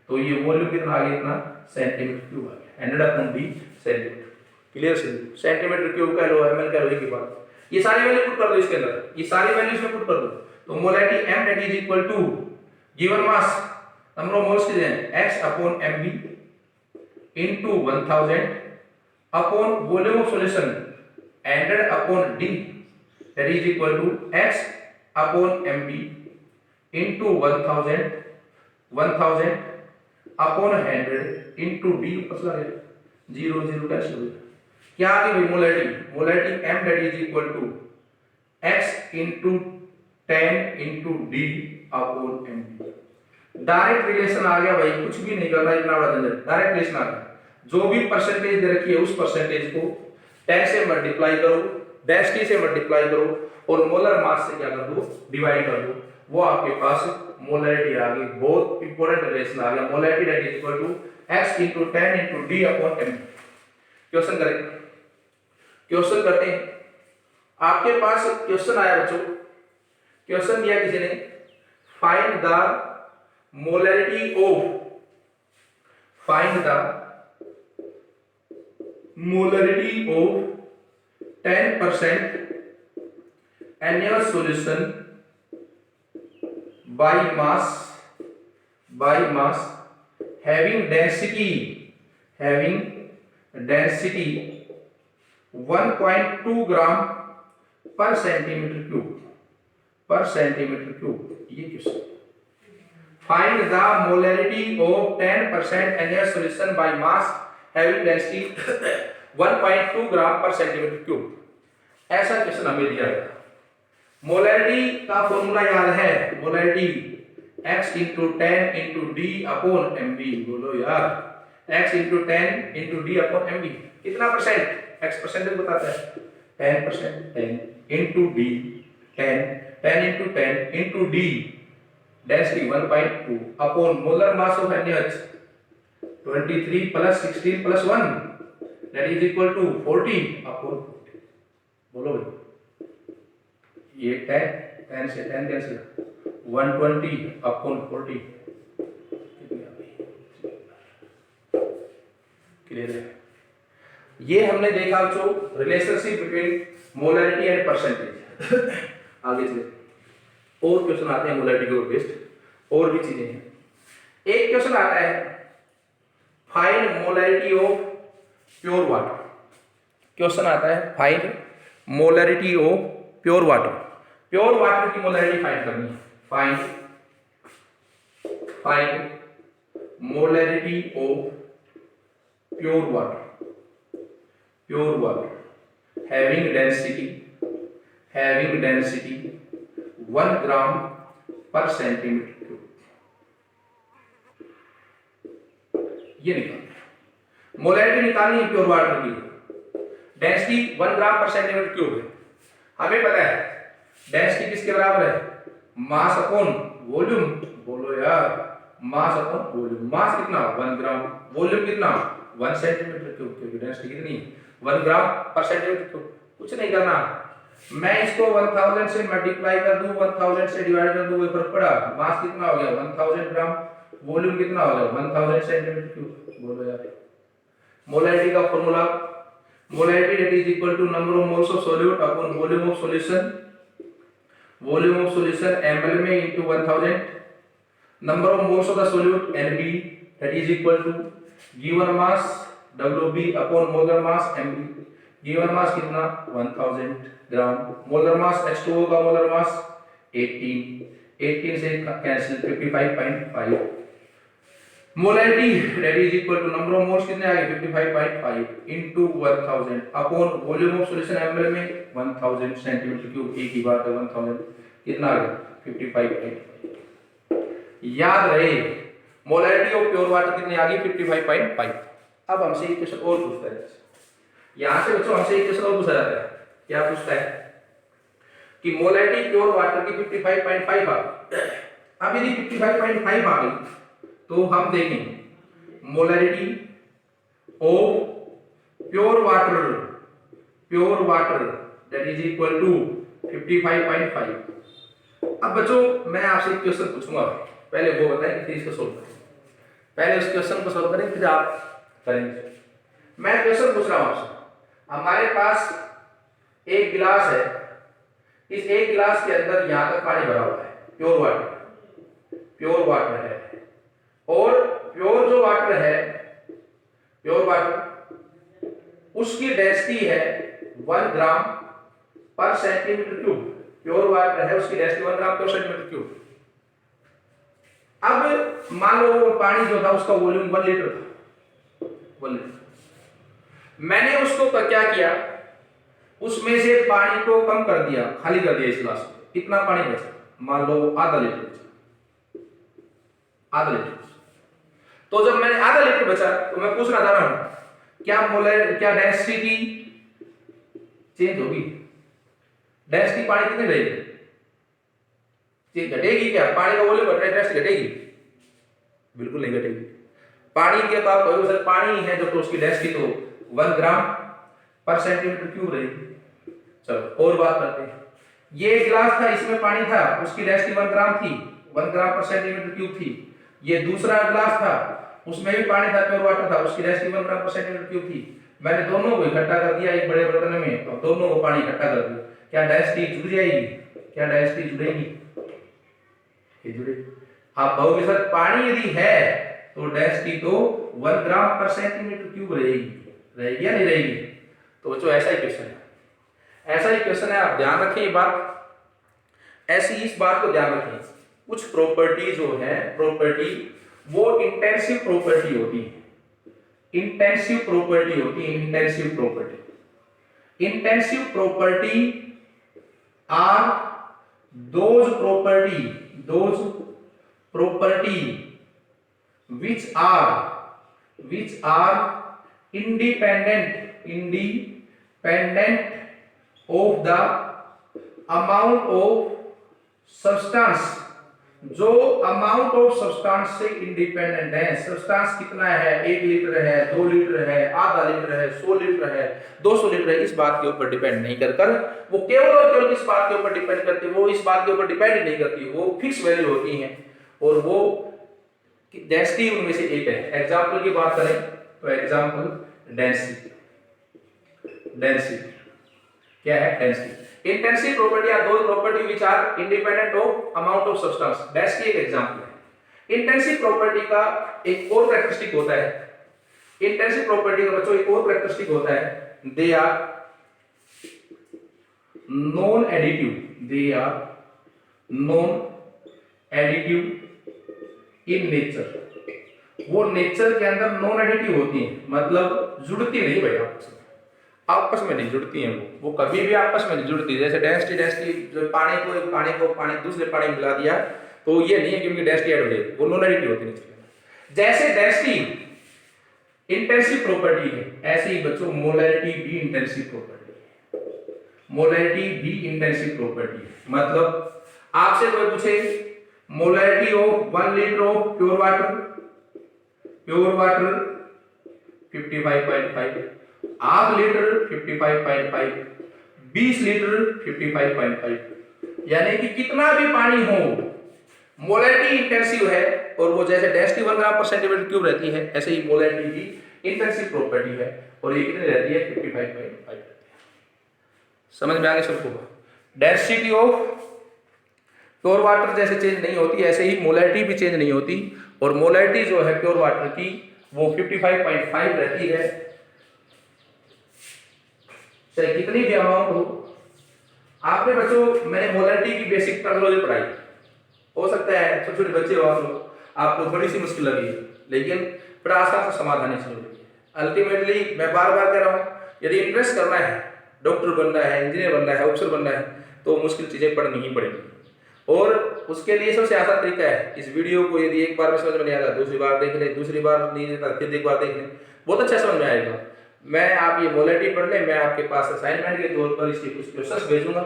तो ये वॉल्यूम कितना आ गया, इतना सेंटीमीटर क्यूब आ गया, 100 upon d centimetre. Clear centimetre cube का लो, ml का लो की बात। ये सारी वैल्यू पुट कर दो इसके अंदर, ये सारी वैल्यू इसमें पुट कर दो। तो molarity m that is equal to given mass number of moles कितने हैं x upon mb into 1000 upon volume of solution 100 upon d that is equal to x upon mb into 1000 upon 100 into d पसला है 0 0 cancel हो गया। क्या आ गई molarity, molarity m that is equal to x into 10 into d upon mb। Direct relation आ गया भाई, कुछ भी नहीं करना, इतना बड़ा झंझट, डायरेक्ट रिलेशन आ गया। जो भी परसेंटेज दे रखी है उस परसेंटेज को 10 से मल्टीप्लाई करो, डेंसिटी से मल्टीप्लाई करो और मोलर मास से क्या कर दो, डिवाइड कर दो, वो आपके पास मोलैरिटी आ गई। बहुत इंपॉर्टेंट रिलेशन आ गया, molarity that is equal to x into 10 into d upon m। Question करें, क्वेश्चन करते हैं। आपके पास क्वेश्चन आया बच्चों, क्वेश्चन दिया किसी ने, find the molarity of, find the molarity of 10% annual solution by mass having density 1.2 gram per centimeter cube। ये question, find the molarity of 10% annual solution by mass having density 1.2 gram per centimeter cube। ऐसा question हमें दिया गया। Molarity का formula याद है, molarity x into 10 into d upon mb। बोलो यार, x into 10 into d upon mb कितना परसेंट, x परसेंटेज बताता है 10%, 10 into d 10 into 10 into d density 1.2 upon molar mass of NaOH 23 plus 16 plus 1 that is equal to 40 upon 40। बोलो भाई, ये 10 से 10 cancel, 120 upon 40 कितनी आ गई, क्लियर है। ये हमने देखा जो relationship between molarity and percentage. आगे चले, और क्वेश्चन आते हैं मोलैरिटी के बेस्ड, और भी चीजें हैं। एक क्वेश्चन आता है, find molarity of pure water. Question आता है, find molarity of pure water. Pure water की मोलैरिटी फाइंड करनी है। Find molarity of pure water having density 1 ग्राम पर सेंटीमीटर क्यूब। ये निकालना, मोलैरिटी निकालनी है प्योर वाटर की, डेंसिटी 1 ग्राम पर सेंटीमीटर क्यूब है। हमें पता है डेंसिटी किसके बराबर है, मास अपॉन वॉल्यूम। बोलो यार, मास अपॉन वॉल्यूम। मास कितना 1 ग्राम, वॉल्यूम कितना 1 सेंटीमीटर क्यूब, क्योंकि डेंसिटी कितनी 1 ग्राम पर सेंटीमीटर क्यूब। कुछ नहीं करना, मैं इसको 1000 से मल्टीप्लाई कर दूं, 1000 से डिवाइड कर दूं, वो फर्क पड़ा। मास कितना हो गया 1000 ग्राम, वॉल्यूम कितना हो गया 1000 सेंटीमीटर क्यूब। बोलो यार, मोलैरिटी का formula, molarity that is equal to number of moles of solute upon volume of solution. Volume of solution ml में into 1000, number of moles of the solute Nb that is equal to given mass Wb upon molar mass Mb। Given mass कितना 1000 ग्राम, molar mass H2O का molar mass 18 18 से cancel 55.5 molarity that is equal to number of moles कितने आ गए 55.5 into 1000 upon volume of solution ml में 1000 centimetre cube. एक ही बात है 1000 कितना आ गया 55.5। याद रहे मोलैरिटी ऑफ प्योर वाटर कितनी आ गई 55.5। अब हमसे एक क्वेश्चन और पूछता है, यहां से बच्चों हमसे एक क्वेश्चन और पूछा जाता है। क्या पूछता है कि मोलैरिटी प्योर वाटर की 55.5 आ गई। अब यदि 55.5 आ गई तो हम देखें molarity of pure water that is equal to 55.5। अब बच्चों मैं आपसे एक क्वेश्चन पूछूंगा, पहले वो बताएं कि फिर इसको सोल्व करें। पहले उस क्वेश्चन को सोल्व करें फिर आप करेंगे। मैं क्वेश्चन पूछ रहा हूं आपसे, हमारे पास एक गिलास है, इस एक गिलास के अंदर यहां तक पानी भरा हुआ है, प्योर वाटर है, और प्योर जो वाटर है, प्योर वाटर उसकी डेंसिटी है 1 ग्राम पर सेंटीमीटर क्यूब। प्योर वाटर है उसकी डेंसिटी 1 ग्राम पर सेंटीमीटर क्यूब। अब मान लो पानी जो था उसका वॉल्यूम 1 लीटर था, 1 लीटर। मैंने उसको क्या किया, उसमें से पानी को कम कर दिया, खाली कर दिया इस गिलास में। कितना पानी बचा, मान लो आधा लीटर बचा, आधा लीटर। तो जब मैंने आधा लीटर बचा तो मैं पूछना चाह रहा हूं क्या डेंसिटी चेंज होगी, डेंसिटी पानी कितनी रहेगी, चेंज घटेगी क्या, पानी का वॉल्यूम घटने डेंसिटी घटेगी, बिल्कुल नहीं घटेगी। पानी के तो आप कहोगे सर पानी है जो, तो उसकी डेंसिटी तो 1 ग्राम पर सेंटीमीटर क्यूब रहेगी। चलो और बात करते हैं, ये गिलास था इसमें पानी था, उसकी डेंसिटी 1 ग्राम थी, 1 ग्राम पर सेंटीमीटर क्यूब थी। ये दूसरा गिलास था उसमें भी पानी था, प्योर वाटर था, उसकी डेंसिटी 1 ग्राम पर सेंटीमीटर क्यूब थी। मैंने दोनों को इकट्ठा कर दिया एक बड़े बर्तन में, और दोनों को पानी इकट्ठा कर दिया, क्या डेंसिटी जुड़ जाएगी, क्या डेंसिटी जुड़ेगी, ये जुड़ेगी। आप कहोगे सर पानी यदि है तो डेंसिटी तो 1 ग्राम पर सेंटीमीटर क्यूब रहेगी या नहीं रहेगी। तो बच्चों ऐसा ही क्वेश्चन है, ऐसा ही क्वेश्चन है, आप ध्यान रखें ये बात, ऐसी इस बात को ध्यान रखें। कुछ प्रॉपर्टी जो है, प्रॉपर्टी वो इंटेंसिव प्रॉपर्टी होती है, इंटेंसिव प्रॉपर्टी होती है, intensive property. Intensive property are those property which are independent of the amount of substance, जो अमाउंट ऑफ सब्सटेंस से इंडिपेंडेंट है। सब्सटेंस कितना है, 1 लीटर है, 2 लीटर है, आधा लीटर है, 100 लीटर है, 200 लीटर है, इस बात के ऊपर डिपेंड नहीं कर वो केवल और केवल किस बात के ऊपर डिपेंड करती है, वो इस बात के ऊपर डिपेंड ही नहीं करती, वो फिक्स वैल्यू होती है, और वो डेंसिटी उनमें से एक है। एग्जांपल की बात करें तो एग्जांपल डेंसिटी क्या है, density. Intensive property are those property which are independent of amount of substance. Density एक एग्जांपल है। इंटेंसिव प्रॉपर्टी का एक और कैरेक्टरिस्टिक होता है, इंटेंसिव प्रॉपर्टी का बच्चों एक और कैरेक्टरिस्टिक होता है, they are non additive in nature. वो नेचर के अंदर नॉन एडिटिव होती है, मतलब जुड़ती नहीं भाई, आपस में नहीं जुड़ती हैं, वो कभी भी आपस में नहीं जुड़ती। जैसे डेंसिटी जो पानी को दूसरे पानी में मिला दिया तो ये नहीं है कि उनकी डेंसिटी ऐड हो जाएगी, वो नॉन एडिटिव होती नहीं। जैसे डेंसिटी इंटेंसिव प्रॉपर्टी है, ऐसे ही बच्चों मोलैरिटी भी इंटेंसिव प्रॉपर्टी है, मोलैरिटी भी इंटेंसिव प्रॉपर्टी है। मतलब आपसे कोई पूछे molarity of 1 litre of pure water 55.5, half litre 55.5, 20 litre 55.5, यानी कि कितना भी पानी हो मोलैरिटी इंटेंसिव है, और वो जैसे डेंसिटी 1 ग्राम पर सेंटीमीटर क्यूब रहती है, ऐसे ही मोलैरिटी भी इंटेंसिव प्रॉपर्टी है, और ये कितनी रहती है 55.5। समझ में आ गया सबको। डेंसिटी ऑफ प्योर वाटर जैसे चेंज नहीं होती, ऐसे ही मोलैरिटी भी चेंज नहीं होती, और मोलैरिटी जो है प्योर वाटर की वो 55.5 रहती है, चाहे कितनी भी अमाउंट हो। आपने बच्चों मैंने मोलैरिटी की बेसिक टर्मिनोलॉजी पढ़ाई, हो सकता है छोटे छोटे बच्चे हो आप लोग, आपको थोड़ी सी मुश्किल लगी है, लेकिन बड़ा आसान से समाधान है जरूरी है। अल्टीमेटली मैं बार बार कह रहा हूँ, यदि इंटरेस्ट करना है, डॉक्टर बनना है, इंजीनियर बनना है, ऑफिसर बनना है, तो मुश्किल चीज़ें पढ़नी ही पड़ेगी। और उसके लिए सबसे आसान तरीका है, इस वीडियो को यदि एक बार में समझ में नहीं आता, दूसरी बार देख ले, दूसरी बार नहीं आता फिर एक बार देख ले, बहुत अच्छा समझ में आएगा। मैं आप ये मोलैरिटी पढ़ लें, मैं आपके पास असाइनमेंट के तौर पर इसके कुछ क्वेश्चंस भेजूंगा,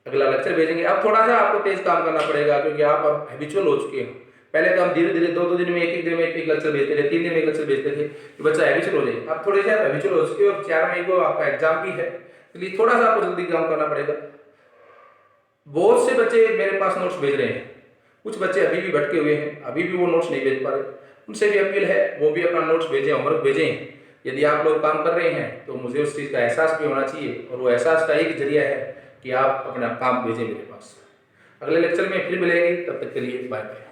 अगला लेक्चर भेजेंगे। अब थोड़ा सा आपको तेज काम करना पड़ेगा, क्योंकि आप अब हैबिचुअल हो चुके हैं। पहले तो हम धीरे धीरे 2-2 दिन में, एक दिन में एक लेक्चर भेजते थे, 3 दिन में एक लेक्चर भेजते थे कि बच्चा हैबिचुअल हो जाए। अब थोड़े से आप हैबिचुअल हो चुके हो और 4 मई को आपका एग्जाम भी है, इसलिए थोड़ा सा आपको जल्दी काम करना पड़ेगा। बहुत से बच्चे मेरे पास नोट्स भेज रहे हैं, कुछ बच्चे अभी भी भटके हुए हैं, अभी भी वो नोट्स नहीं भेज पा रहे। उनसे भी अपील है वो भी अपना नोट्स भेजें, होमवर्क भेजें। यदि आप लोग काम कर रहे हैं तो मुझे उस चीज़ का एहसास भी होना चाहिए, और वो एहसास का एक जरिया है कि आप अपना काम भेजें मेरे पास। अगले लेक्चर में फिर मिलेंगे, तब तक के लिए बाय बाय।